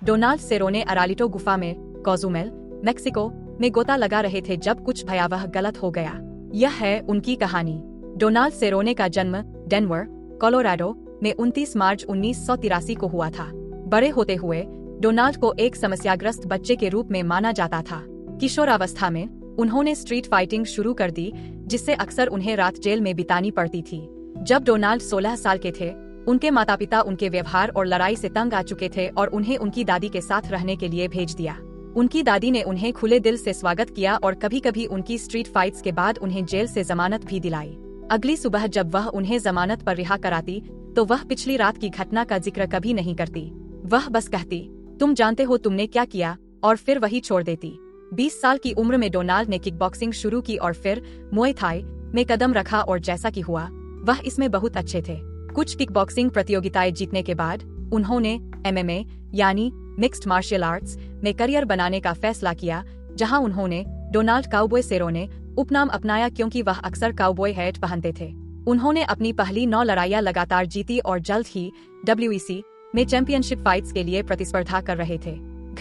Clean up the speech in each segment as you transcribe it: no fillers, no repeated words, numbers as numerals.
Donald सेरोने अरालिटो गुफा में कोजुमेल, Mexico में गोता लगा रहे थे जब कुछ भयावह गलत हो गया। यह है उनकी कहानी। डोनाल्ड सेरोने का जन्म डेनवर, कोलोराडो में 29 मार्च 1983 को हुआ था। बड़े होते हुए डोनाल्ड को एक समस्याग्रस्त बच्चे के रूप में माना जाता था। किशोरावस्था में उन्होंने स्ट्रीट फाइटिंग शुरू कर दी, जिससे अक्सर उन्हें रात जेल में बितानी पड़ती थी। जब डोनाल्ड 16 साल के थे, उनके माता पिता उनके व्यवहार और लड़ाई से तंग आ चुके थे और उन्हें उनकी दादी के साथ रहने के लिए भेज दिया। उनकी दादी ने उन्हें खुले दिल से स्वागत किया और कभी कभी उनकी स्ट्रीट फाइट्स के बाद उन्हें जेल से जमानत भी दिलाई। अगली सुबह जब वह उन्हें जमानत पर रिहा कराती तो वह पिछली रात की घटना का जिक्र कभी नहीं करती। वह बस कहती, तुम जानते हो तुमने क्या किया, और फिर वही छोड़ देती। 20 साल की उम्र में डोनाल्ड ने किकबॉक्सिंग शुरू की और फिर मुए थाई में कदम रखा और जैसा कि हुआ, वह इसमें बहुत अच्छे थे। कुछ किकबॉक्सिंग प्रतियोगिताएं जीतने के बाद उन्होंने MMA यानी मिक्स्ड मार्शल आर्ट्स में करियर बनाने का फैसला किया, जहां उन्होंने डोनाल्ड काउबॉय सेरोने उपनाम अपनाया क्योंकि वह अक्सर काउबॉय हैट पहनते थे। उन्होंने अपनी पहली 9 लड़ाइयां लगातार जीती और जल्द ही WEC में चैंपियनशिप फाइट्स के लिए प्रतिस्पर्धा कर रहे थे।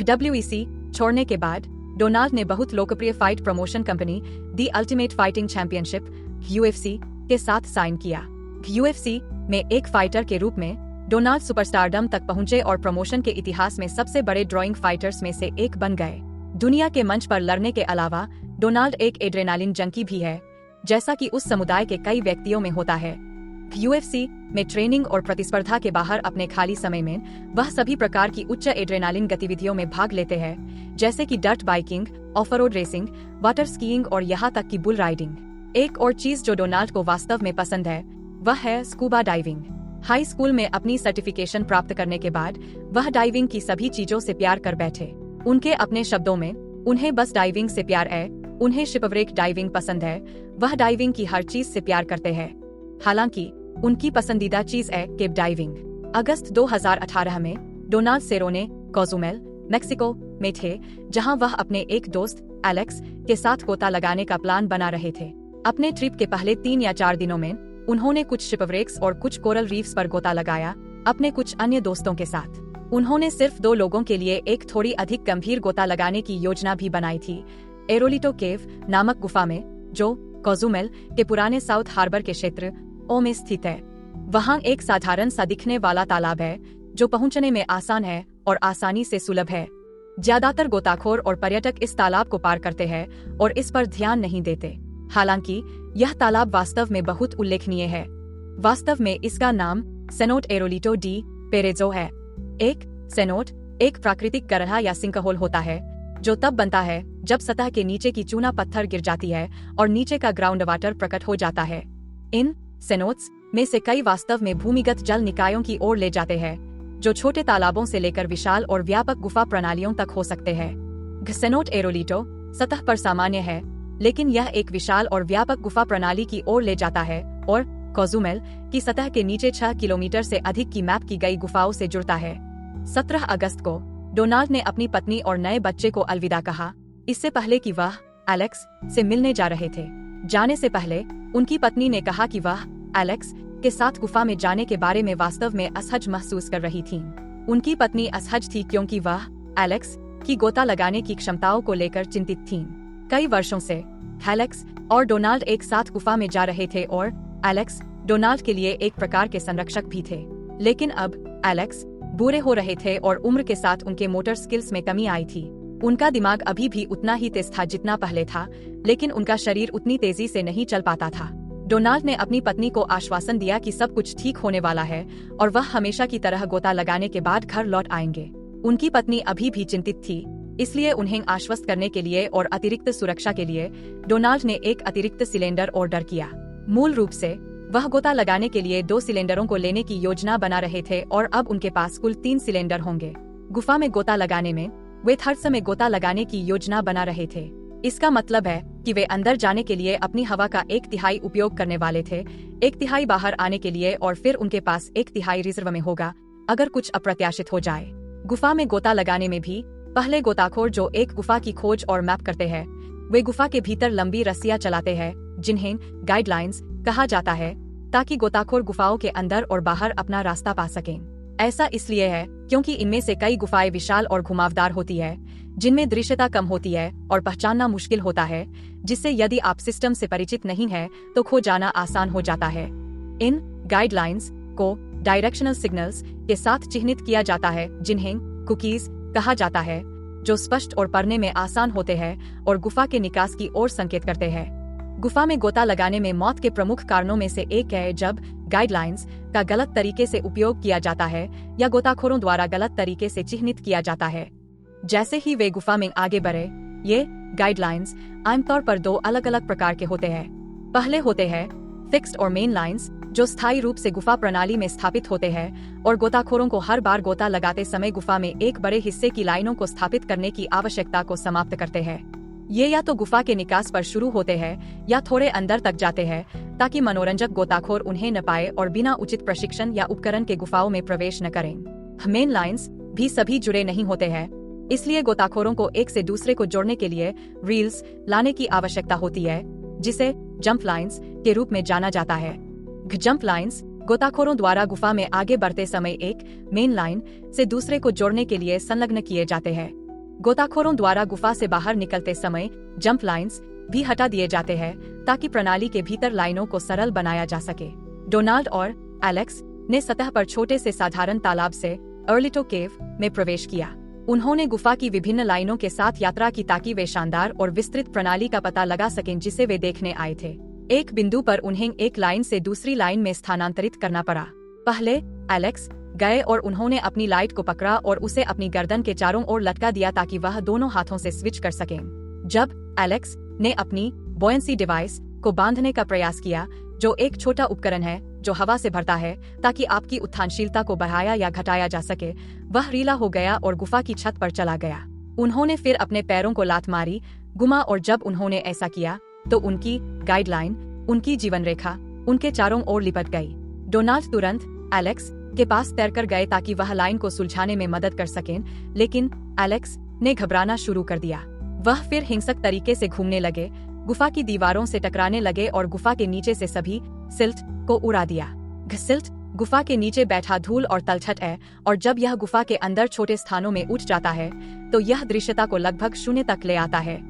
WEC छोड़ने के बाद डोनाल्ड ने बहुत लोकप्रिय fight promotion company the ultimate fighting championship UFC के साथ साइन किया। UFC में एक फाइटर के रूप में डोनाल्ड सुपरस्टारडम तक पहुंचे और प्रमोशन के इतिहास में सबसे बड़े ड्रॉइंग फाइटर्स में से एक बन गए। दुनिया के मंच पर लड़ने के अलावा डोनाल्ड एक एड्रेनालिन जंकी भी है, जैसा कि उस समुदाय के कई व्यक्तियों में होता है। UFC में ट्रेनिंग और प्रतिस्पर्धा के बाहर अपने खाली समय में वह सभी प्रकार की उच्च एड्रेनालिन गतिविधियों में भाग लेते हैं, जैसे कि dirt biking, of road racing, water skiing और यहाँ तक कि बुल राइडिंग। एक और चीज जो डोनाल्ड को वास्तव में पसंद है वह है स्कूबा डाइविंग। हाई स्कूल में अपनी सर्टिफिकेशन प्राप्त करने के बाद वह डाइविंग की सभी चीजों से प्यार कर बैठे। उनके अपने शब्दों में, उन्हें बस डाइविंग से प्यार है, उन्हें शिपवरेक डाइविंग पसंद है, वह डाइविंग की हर चीज से प्यार करते हैं। हालांकि उनकी पसंदीदा चीज है केव डाइविंग। अगस्त 2018 में डोनाल्ड सेरोने कोजुमेल, मेक्सिको में थे, जहां वह अपने एक दोस्त एलेक्स के साथ गोता लगाने का प्लान बना रहे थे। अपने ट्रिप के पहले 3 या 4 दिनों में उन्होंने कुछ शिपवरेक्स और कुछ कोरल रीफ्स पर गोता लगाया, अपने कुछ अन्य दोस्तों के साथ। उन्होंने सिर्फ 2 लोगों के लिए एक थोड़ी अधिक गंभीर गोता लगाने की योजना भी बनाई थी, एरोलिटो केव नामक गुफा में, जो कोजुमेल के पुराने साउथ हार्बर के क्षेत्र ओ में स्थित है। वहाँ एक साधारण सा दिखने वाला तालाब है जो पहुंचने में आसान है और आसानी से सुलभ है। ज्यादातर गोताखोर और पर्यटक इस तालाब को पार करते हैं और इस पर ध्यान नहीं देते। हालांकि यह तालाब वास्तव में बहुत उल्लेखनीय है। वास्तव में इसका नाम सेनोट एरोलिटो डी पेरेजो है। एक सेनोट एक प्राकृतिक गड्ढा या सिंकहोल होता है जो तब बनता है जब सतह के नीचे की चूना पत्थर गिर जाती है और नीचे का ग्राउंड वाटर प्रकट हो जाता है। इन सेनोट्स में से कई वास्तव में भूमिगत जल निकायों की ओर ले जाते हैं, जो छोटे तालाबों से लेकर विशाल और व्यापक गुफा प्रणालियों तक हो सकते हैं। सेनोट एरोलिटो सतह पर सामान्य है, लेकिन यह एक विशाल और व्यापक गुफा प्रणाली की ओर ले जाता है और कोजुमेल की सतह के नीचे 6 किलोमीटर से अधिक की मैप की गई गुफाओं से जुड़ता है। 17 अगस्त को डोनाल्ड ने अपनी पत्नी और नए बच्चे को अलविदा कहा, इससे पहले कि वह एलेक्स से मिलने जा रहे थे। जाने से पहले उनकी पत्नी ने कहा कि वह एलेक्स के साथ गुफा में जाने के बारे में वास्तव में असहज महसूस कर रही थी। उनकी पत्नी असहज थी क्योंकि वह एलेक्स की गोता लगाने की क्षमताओं को लेकर चिंतित थीं। कई वर्षों से एलेक्स और डोनाल्ड एक साथ गुफा में जा रहे थे और एलेक्स डोनाल्ड के लिए एक प्रकार के संरक्षक भी थे। लेकिन अब एलेक्स बूढ़े हो रहे थे और उम्र के साथ उनके मोटर स्किल्स में कमी आई थी। उनका दिमाग अभी भी उतना ही तेज था जितना पहले था, लेकिन उनका शरीर उतनी तेजी से नहीं चल पाता था। डोनाल्ड ने अपनी पत्नी को आश्वासन दिया कि सब कुछ ठीक होने वाला है और वह हमेशा की तरह गोता लगाने के बाद घर लौट आएंगे। उनकी पत्नी अभी भी चिंतित थी, इसलिए उन्हें आश्वस्त करने के लिए और अतिरिक्त सुरक्षा के लिए डोनाल्ड ने एक अतिरिक्त सिलेंडर ऑर्डर किया। मूल रूप से वह गोता लगाने के लिए 2 सिलेंडरों को लेने की योजना बना रहे थे और अब उनके पास कुल 3 सिलेंडर होंगे। गुफा में गोता लगाने में वे थर्ड समय गोता लगाने की योजना बना रहे थे। इसका मतलब है कि वे अंदर जाने के लिए अपनी हवा का 1/3 उपयोग करने वाले थे, 1/3 बाहर आने के लिए, और फिर उनके पास 1/3 रिजर्व में होगा अगर कुछ अप्रत्याशित हो जाए। गुफा में गोता लगाने में भी पहले गोताखोर जो एक गुफा की खोज और मैप करते हैं, वे गुफा के भीतर लंबी रस्सियां चलाते हैं जिन्हें गाइडलाइंस कहा जाता है, ताकि गोताखोर गुफाओं के अंदर और बाहर अपना रास्ता पा सकें। ऐसा इसलिए है क्योंकि इनमें से कई गुफाएं विशाल और घुमावदार होती है, जिनमें दृश्यता कम होती है और पहचानना मुश्किल होता है, जिससे यदि आप सिस्टम से परिचित नहीं हैं तो खो जाना आसान हो जाता है। इन गाइडलाइंस को डायरेक्शनल सिग्नल्स के साथ चिह्नित किया जाता है, जिन्हें कुकीज कहा जाता है, जो स्पष्ट और पढ़ने में आसान होते हैं और गुफा के निकास की ओर संकेत करते हैं। गुफा में गोता लगाने में मौत के प्रमुख कारणों में से एक है जब गाइडलाइंस का गलत तरीके से उपयोग किया जाता है या गोताखोरों द्वारा गलत तरीके से चिह्नित किया जाता है। जैसे ही वे गुफा में आगे बढ़े, ये गाइडलाइंस आमतौर पर दो अलग अलग प्रकार के होते हैं। पहले होते हैं फिक्स्ड और मेन लाइंस, जो स्थायी रूप से गुफा प्रणाली में स्थापित होते हैं और गोताखोरों को हर बार गोता लगाते समय गुफा में एक बड़े हिस्से की लाइनों को स्थापित करने की आवश्यकता को समाप्त करते हैं। ये या तो गुफा के निकास पर शुरू होते हैं या थोड़े अंदर तक जाते हैं, ताकि मनोरंजक गोताखोर उन्हें न पाए और बिना उचित प्रशिक्षण या उपकरण के गुफाओं में प्रवेश न करें। मेन लाइंस भी सभी जुड़े नहीं होते हैं, इसलिए गोताखोरों को एक से दूसरे को जोड़ने के लिए रील्स लाने की आवश्यकता होती है, जिसे जंप लाइंस के रूप में जाना जाता है। जंप लाइंस गोताखोरों द्वारा गुफा में आगे बढ़ते समय एक मेन लाइन से दूसरे को जोड़ने के लिए संलग्न किए जाते हैं। गोताखोरों द्वारा गुफा से बाहर निकलते समय जंप लाइंस भी हटा दिए जाते हैं, ताकि प्रणाली के भीतर लाइनों को सरल बनाया जा सके। डोनाल्ड और एलेक्स ने सतह पर छोटे से साधारण तालाब से अर्लिटो केव में प्रवेश किया। उन्होंने गुफा की विभिन्न लाइनों के साथ यात्रा की ताकि वे शानदार और विस्तृत प्रणाली का पता लगा सकें जिसे वे देखने आए थे। एक बिंदु पर उन्हें एक लाइन से दूसरी लाइन में स्थानांतरित करना पड़ा। पहले एलेक्स गए और उन्होंने अपनी लाइट को पकड़ा और उसे अपनी गर्दन के चारों ओर लटका दिया ताकि वह दोनों हाथों से स्विच कर सकें। जब एलेक्स ने अपनी बॉयंसी डिवाइस को बांधने का प्रयास किया, जो एक छोटा उपकरण है जो हवा से भरता है ताकि आपकी उत्थानशीलता को बढ़ाया या घटाया जा सके, वह रीला हो गया और गुफा की छत पर चला गया। उन्होंने फिर अपने पैरों को लात मारी, घुमा और जब उन्होंने ऐसा किया तो उनकी गाइडलाइन, उनकी जीवन रेखा उनके चारों ओर लिपट गई। डोनाल्ड तुरंत एलेक्स के पास तैरकर गए ताकि वह लाइन को सुलझाने में मदद कर सकें, लेकिन एलेक्स ने घबराना शुरू कर दिया। वह फिर हिंसक तरीके से घूमने लगे, गुफा की दीवारों से टकराने लगे और गुफा के नीचे से सभी सिल्ट को उड़ा दिया। सिल्ट गुफा के नीचे बैठा धूल और तलछट है, और जब यह गुफा के अंदर छोटे स्थानों में उठ जाता है तो यह दृश्यता को लगभग शून्य तक ले आता है।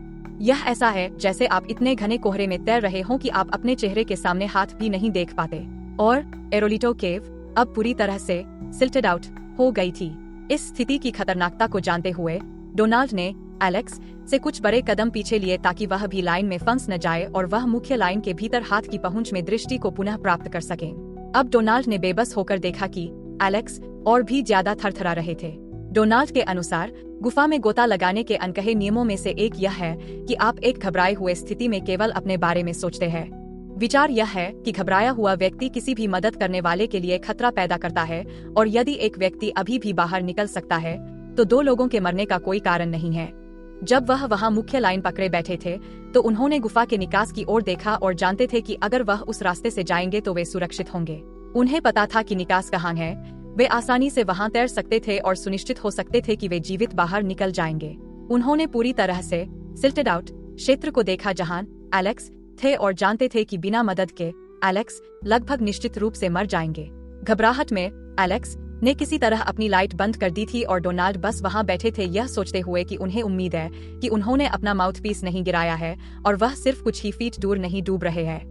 यह ऐसा है जैसे आप इतने घने कोहरे में तैर रहे हों कि आप अपने चेहरे के सामने हाथ भी नहीं देख पाते। और एरोलिटो केव अब पूरी तरह से सिल्टेड आउट हो गई थी। इस स्थिति की खतरनाकता को जानते हुए डोनाल्ड ने एलेक्स से कुछ बड़े कदम पीछे लिए ताकि वह भी लाइन में फंस न जाए और वह मुख्य लाइन के भीतर हाथ की पहुंच में दृष्टि को पुनः प्राप्त कर सके। अब डोनाल्ड ने बेबस होकर देखा कि एलेक्स और भी ज्यादा थरथरा रहे थे। डोनाल्ड के अनुसार गुफा में गोता लगाने के अनकहे नियमों में से एक यह है कि आप एक घबराए हुए स्थिति में केवल अपने बारे में सोचते हैं। विचार यह है कि घबराया हुआ व्यक्ति किसी भी मदद करने वाले के लिए खतरा पैदा करता है, और यदि एक व्यक्ति अभी भी बाहर निकल सकता है तो दो लोगों के मरने का कोई कारण नहीं है। जब वह वहां मुख्य लाइन पकड़े बैठे थे तो उन्होंने गुफा के निकास की ओर देखा और जानते थे कि अगर वह उस रास्ते से जाएंगे तो वे सुरक्षित होंगे। उन्हें पता था कि निकास कहाँ है, वे आसानी से वहां तैर सकते थे और सुनिश्चित हो सकते थे कि वे जीवित बाहर निकल जाएंगे। उन्होंने पूरी तरह से सिल्टेड आउट क्षेत्र को देखा जहां एलेक्स थे और जानते थे कि बिना मदद के एलेक्स लगभग निश्चित रूप से मर जाएंगे। घबराहट में एलेक्स ने किसी तरह अपनी लाइट बंद कर दी थी और डोनाल्ड बस वहां बैठे थे, यह सोचते हुए कि उन्हें उम्मीद है कि उन्होंने अपना माउथपीस नहीं गिराया है और वह सिर्फ कुछ ही फीट दूर नहीं डूब रहे हैं।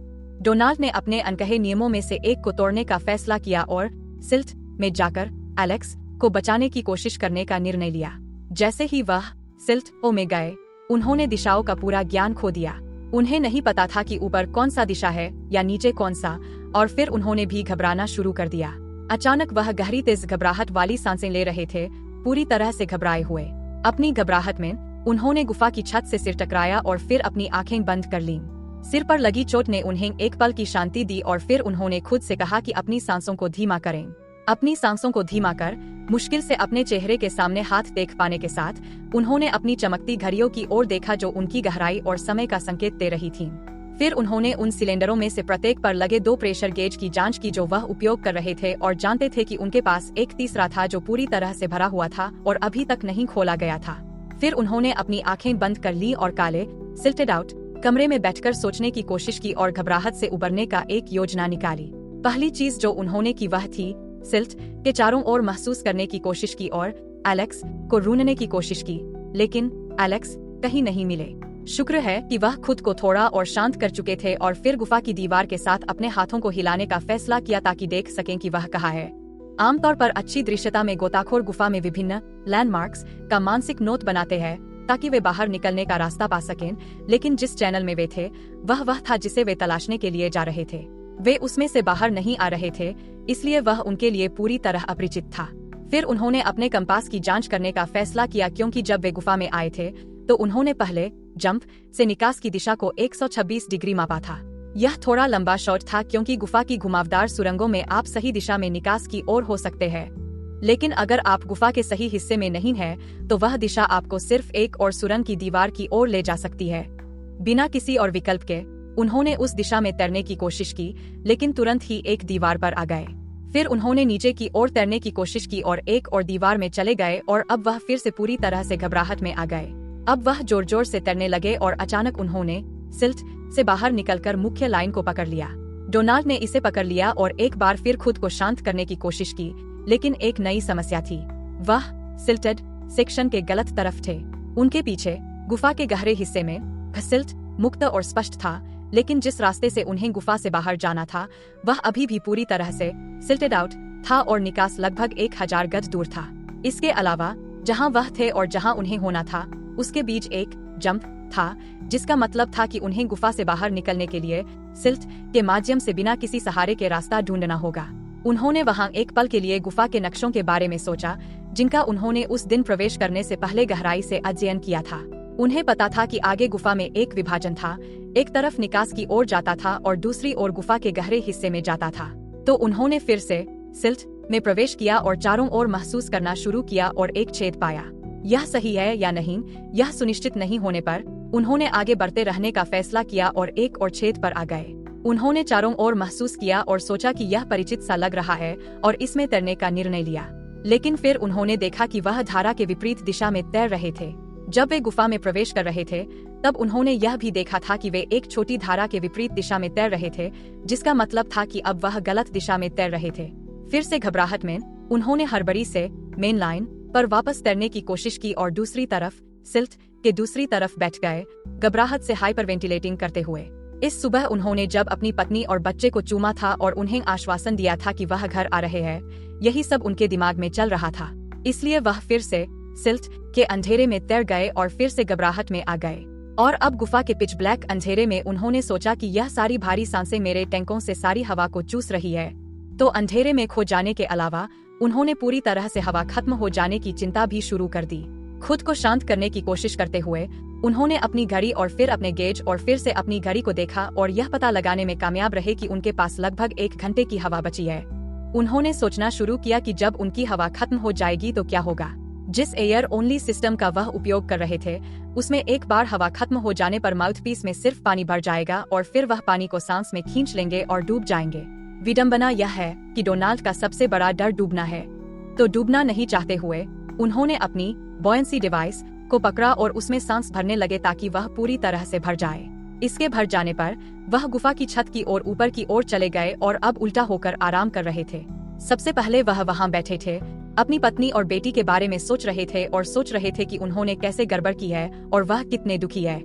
डोनाल्ड ने अपने अनकहे नियमों में से एक को तोड़ने का फैसला किया और सिल्ट में जाकर एलेक्स को बचाने की कोशिश करने का निर्णय लिया। जैसे ही वह सिल्ट में गए, उन्होंने दिशाओं का पूरा ज्ञान खो दिया। उन्हें नहीं पता था कि ऊपर कौन सा दिशा है या नीचे कौन सा, और फिर उन्होंने भी घबराना शुरू कर दिया। अचानक वह गहरी तेज घबराहट वाली सांसें ले रहे थे, पूरी तरह से घबराए हुए। अपनी घबराहट में उन्होंने गुफा की छत से सिर टकराया और फिर अपनी आंखें बंद कर लीं। सिर पर लगी चोट ने उन्हें एक पल की शांति दी और फिर उन्होंने खुद से कहा कि अपनी सांसों को धीमा करें। अपनी सांसों को धीमा कर मुश्किल से अपने चेहरे के सामने हाथ देख पाने के साथ उन्होंने अपनी चमकती घड़ियों की ओर देखा जो उनकी गहराई और समय का संकेत दे रही थीं। फिर उन्होंने उन सिलेंडरों में से प्रत्येक पर लगे 2 प्रेशर गेज की जांच की जो वह उपयोग कर रहे थे और जानते थे कि उनके पास एक तीसरा था जो पूरी तरह से भरा हुआ था और अभी तक नहीं खोला गया था। फिर उन्होंने अपनी आंखें बंद कर ली और काले सिल्टेड आउट कमरे में बैठकर सोचने की कोशिश की और घबराहट से उबरने का एक योजना निकाली। पहली चीज जो उन्होंने की वह थी सिल्ट के चारों ओर महसूस करने की कोशिश की और एलेक्स को ढूंढने की कोशिश की, लेकिन एलेक्स कहीं नहीं मिले। शुक्र है कि वह खुद को थोड़ा और शांत कर चुके थे और फिर गुफा की दीवार के साथ अपने हाथों को हिलाने का फैसला किया ताकि देख सकें कि वह कहाँ है। आमतौर पर अच्छी दृश्यता में गोताखोर गुफा में विभिन्न लैंडमार्क्स का मानसिक नोट बनाते हैं ताकि वे बाहर निकलने का रास्ता पा सकें, लेकिन जिस चैनल में वे थे वह था जिसे वे तलाशने के लिए जा रहे थे। वे उसमें से बाहर नहीं आ रहे थे, इसलिए वह उनके लिए पूरी तरह अपरिचित था। फिर उन्होंने अपने कंपास की जांच करने का फैसला किया, क्योंकि जब वे गुफा में आए थे तो उन्होंने पहले जंप से निकास की दिशा को 126 डिग्री मापा था। यह थोड़ा लंबा शॉट था क्योंकि गुफा की घुमावदार सुरंगों में आप सही दिशा में निकास की ओर हो सकते हैं, लेकिन अगर आप गुफा के सही हिस्से में नहीं हैं, तो वह दिशा आपको सिर्फ एक और सुरंग की दीवार की ओर ले जा सकती है। बिना किसी और विकल्प के उन्होंने उस दिशा में तैरने की कोशिश की, लेकिन तुरंत ही एक दीवार पर आ गए। फिर उन्होंने नीचे की ओर तैरने की कोशिश की और एक और दीवार में चले गए और अब वह फिर से पूरी तरह से घबराहट में आ गए। अब वह जोर जोर से तैरने लगे और अचानक उन्होंने सिल्ट से बाहर निकलकर मुख्य लाइन को पकड़ लिया। डोनाल्ड ने इसे पकड़ लिया और एक बार फिर खुद को शांत करने की कोशिश की, लेकिन एक नई समस्या थी। वह सिल्टेड सेक्शन के गलत तरफ थे। उनके पीछे गुफा के गहरे हिस्से में सिल्ट मुक्त और स्पष्ट था, लेकिन जिस रास्ते से उन्हें गुफा से बाहर जाना था वह अभी भी पूरी तरह से सिल्टेड आउट था और निकास लगभग 1000 गज दूर था। इसके अलावा जहां वह थे और जहां उन्हें होना था उसके बीच एक जंप था, जिसका मतलब था कि उन्हें गुफा से बाहर निकलने के लिए सिल्ट के माध्यम से बिना किसी सहारे के रास्ता ढूंढना होगा। उन्होंने वहां एक पल के लिए गुफा के नक्शों के बारे में सोचा, जिनका उन्होंने उस दिन प्रवेश करने से पहले गहराई से अध्ययन किया था। उन्हें पता था कि आगे गुफा में एक विभाजन था, एक तरफ निकास की ओर जाता था और दूसरी ओर गुफा के गहरे हिस्से में जाता था। तो उन्होंने फिर से सिल्ट में प्रवेश किया और चारों ओर महसूस करना शुरू किया और एक छेद पाया। यह सही है या नहीं, यह सुनिश्चित नहीं होने पर उन्होंने आगे बढ़ते रहने का फैसला किया और एक और छेद पर आ गए। उन्होंने चारों ओर महसूस किया और सोचा कि यह परिचित सा लग रहा है और इसमें तैरने का निर्णय लिया। लेकिन फिर उन्होंने देखा कि वह धारा के विपरीत दिशा में तैर रहे थे। जब वे गुफा में प्रवेश कर रहे थे तब उन्होंने यह भी देखा था कि वे एक छोटी धारा के विपरीत दिशा में तैर रहे थे, जिसका मतलब था कि अब वह गलत दिशा में तैर रहे थे। फिर से घबराहट में उन्होंने हड़बड़ी से मेन लाइन पर वापस तैरने की कोशिश की और दूसरी तरफ सिल्ट के दूसरी तरफ बैठ गए, घबराहट से हाइपरवेंटिलेटिंग करते हुए। इस सुबह उन्होंने जब अपनी पत्नी और बच्चे को चूमा था और उन्हें आश्वासन दिया था कि वह घर आ रहे हैं, यही सब उनके दिमाग में चल रहा था। इसलिए वह फिर से सिल्ट के अंधेरे में तैर गए और फिर से घबराहट में आ गए। और अब गुफा के पिच ब्लैक अंधेरे में उन्होंने सोचा कि यह सारी भारी सांसें मेरे टैंकों से सारी हवा को चूस रही है। तो अंधेरे में खो जाने के अलावा उन्होंने पूरी तरह से हवा खत्म हो जाने की चिंता भी शुरू कर दी। खुद को शांत करने की कोशिश करते हुए उन्होंने अपनी घड़ी और फिर अपने गेज और फिर से अपनी घड़ी को देखा और यह पता लगाने में कामयाब रहे कि उनके पास लगभग 1 घंटे की हवा बची है। उन्होंने सोचना शुरू किया कि जब उनकी हवा खत्म हो जाएगी तो क्या होगा। जिस एयर ओनली सिस्टम का वह उपयोग कर रहे थे उसमें एक बार हवा खत्म हो जाने पर माउथपीस में सिर्फ पानी भर जाएगा और फिर वह पानी को सांस में खींच लेंगे और डूब जाएंगे। विडंबना यह है कि डोनाल्ड का सबसे बड़ा डर डूबना है। तो डूबना नहीं चाहते हुए उन्होंने अपनी बॉयंसी डिवाइस को पकड़ा और उसमें सांस भरने लगे ताकि वह पूरी तरह से भर जाए। इसके भर जाने पर वह गुफा की छत की ओर ऊपर की ओर चले गए और अब उल्टा होकर आराम कर रहे थे। सबसे पहले वह वहां बैठे थे, अपनी पत्नी और बेटी के बारे में सोच रहे थे और सोच रहे थे कि उन्होंने कैसे गड़बड़ की है और वह कितने दुखी है।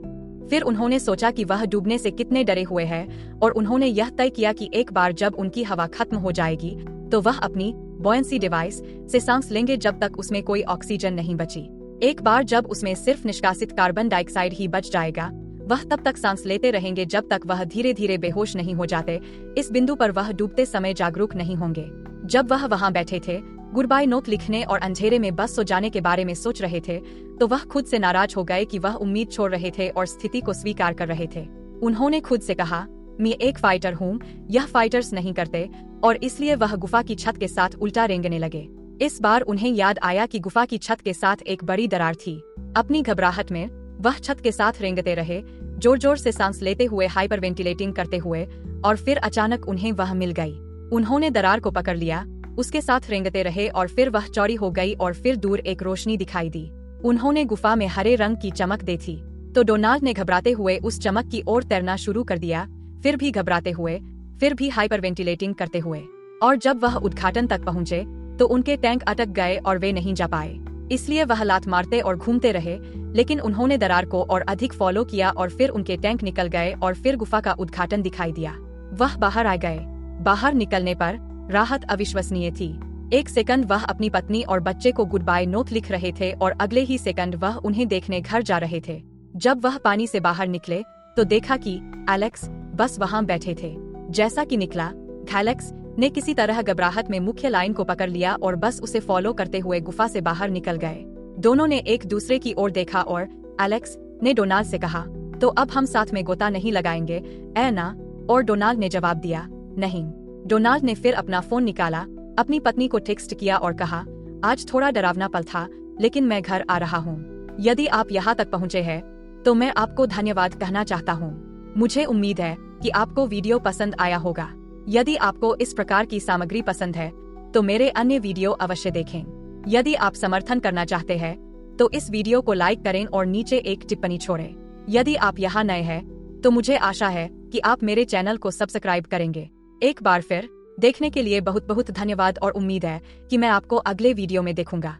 फिर उन्होंने सोचा कि वह डूबने से कितने डरे हुए हैं और उन्होंने यह तय किया कि एक बार जब उनकी हवा खत्म हो जाएगी तो वह अपनी बॉयंसी डिवाइस से सांस लेंगे जब तक उसमें कोई ऑक्सीजन नहीं बची। एक बार जब उसमें सिर्फ निष्कासित कार्बन डाइऑक्साइड ही बच जाएगा, वह तब तक सांस लेते रहेंगे जब तक वह धीरे धीरे बेहोश नहीं हो जाते। इस बिंदु पर वह डूबते समय जागरूक नहीं होंगे। जब वह वहां बैठे थे, गुड बाय नोट लिखने और अंधेरे में बस सो जाने के बारे में सोच रहे थे, तो वह खुद से नाराज हो गए कि वह उम्मीद छोड़ रहे थे और स्थिति को स्वीकार कर रहे थे। उन्होंने खुद से कहा, मैं एक फाइटर हूँ, यह फाइटर्स नहीं करते, और इसलिए वह गुफा की छत के साथ उल्टा रेंगने लगे। इस बार उन्हें याद आया कि गुफा की छत के साथ एक बड़ी दरार थी। अपनी घबराहट में वह छत के साथ रेंगते रहे, जोर जोर से सांस लेते हुए हाइपरवेंटिलेटिंग करते हुए, और फिर अचानक उन्हें वह मिल गई। उन्होंने दरार को पकड़ लिया, उसके साथ रेंगते रहे और फिर वह चौड़ी हो गई और फिर दूर एक रोशनी दिखाई दी। उन्होंने गुफा में हरे रंग की चमक देखी। तो डोनाल्ड ने घबराते हुए उस चमक की ओर तैरना शुरू कर दिया, फिर भी घबराते हुए, फिर भी हाइपरवेंटिलेटिंग करते हुए। और जब वह उद्घाटन तक पहुंचे तो उनके टैंक अटक गए और वे नहीं जा पाए। इसलिए वह लात मारते और घूमते रहे, लेकिन उन्होंने दरार को और अधिक फॉलो किया और फिर उनके टैंक निकल गए और फिर गुफा का उद्घाटन दिखाई दिया। वह बाहर आ गए। बाहर निकलने पर राहत अविश्वसनीय थी। एक सेकंड वह अपनी पत्नी और बच्चे को गुड बाय नोट लिख रहे थे और अगले ही सेकंड वह उन्हें देखने घर जा रहे थे। जब वह पानी से बाहर निकले तो देखा कि एलेक्स बस वहां बैठे थे। जैसा कि निकला, एलेक्स ने किसी तरह घबराहट में मुख्य लाइन को पकड़ लिया और बस उसे फॉलो करते हुए गुफा से बाहर निकल गए। दोनों ने एक दूसरे की ओर देखा और एलेक्स ने डोनाल्ड से कहा, तो अब हम साथ में गोता नहीं लगाएंगे, ऐ ना? और डोनाल्ड ने जवाब दिया, नहीं। डोनाल्ड ने फिर अपना फोन निकाला, अपनी पत्नी को टेक्स्ट किया और कहा, आज थोड़ा डरावना पल था, लेकिन मैं घर आ रहा हूँ। यदि आप यहाँ तक पहुँचे हैं तो मैं आपको धन्यवाद कहना चाहता हूँ। मुझे उम्मीद है कि आपको वीडियो पसंद आया होगा। यदि आपको इस प्रकार की सामग्री पसंद है तो मेरे अन्य वीडियो अवश्य देखें। यदि आप समर्थन करना चाहते हैं तो इस वीडियो को लाइक करें और नीचे एक टिप्पणी छोड़ें। यदि आप यहाँ नए हैं तो मुझे आशा है कि आप मेरे चैनल को सब्सक्राइब करेंगे। एक बार फिर देखने के लिए बहुत बहुत धन्यवाद और उम्मीद है कि मैं आपको अगले वीडियो में देखूंगा।